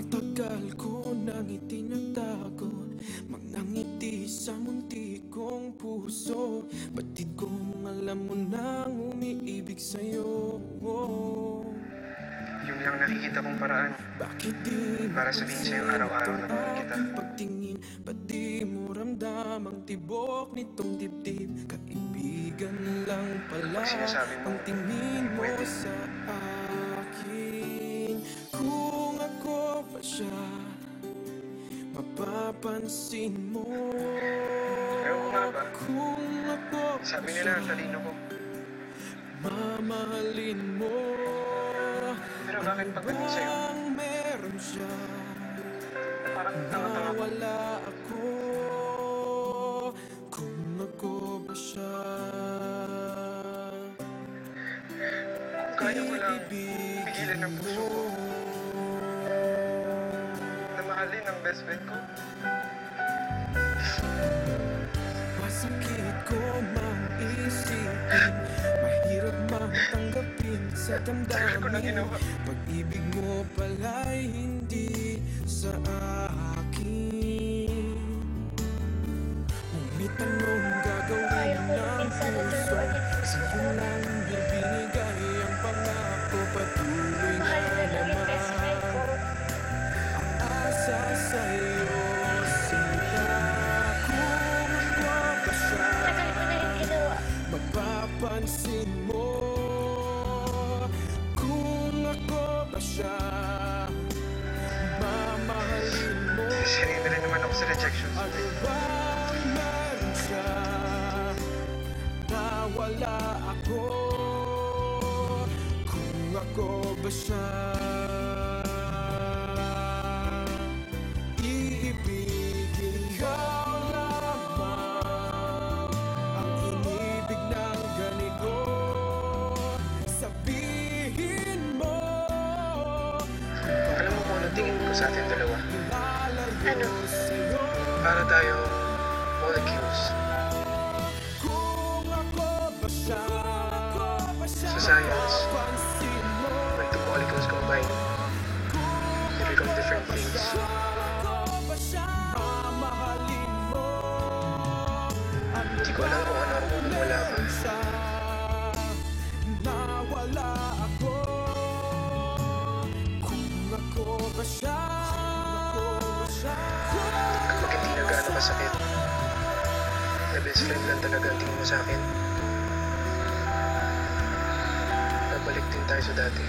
Matagal ko nang itinatago, mga ngiti sa munti kong puso. Batid kong alam mo nang umiibig sa'yo. Yung lang nakikita kong paraan Bakit di para sabihin sa'yo araw-araw na mahal kita. pagtingin, ba't di mo ramdam ang tibok nitong dibdib? Kaibigan lang pala Pag sinasabi mo, ang tingin mo pwede. sa akin. Kung ako pa siya, mapapansin mo. Pero kung nga ba, Kung ako pa sabi siya, nila ang talino ko. mamahalin mo. Pero bakit pagdating sa'yo, Bang meron siya, parang tanga-tanga ko? nawala ako. Kung ako ba siya, Kung kaya ko lang pigilan ng puso ko na mahalin ang best friend ko. masakit ko mang isipin, mahirap mang tanggapin sa Tagal ko na damdamin. ginawa. Pag-ibig mo pala'y hindi sa akin. Ngunit anong gagawin ng puso? Sa'yo lang ibinigay ang pangako. Patuloy na naman ang asa sa'yo. Sila kung ako ba siya, mapapansin mo. Kung ako ba siya, mamahalin mo. Sinira na rin naman ako sa rejection. Ano bang meron siya, nawala ako. Kung ako ba siya, iibigin ikaw lamang ang inibig ng ganito. Sabihin mo Alam mo kung ano tingin ko sa ating dalawa? ano? Para tayo molecules Kung ako ba siya, sa science. When two molecules combine, they become different things. mamahalin mo. Hindi ko alam kung ano ang mumula pa. Nawala ako. Kung ako ba siya, Kapag hindi na gaano kasakit, na best friend lang talaga ang tingin mo sa akin, babalik din tayo sa dati.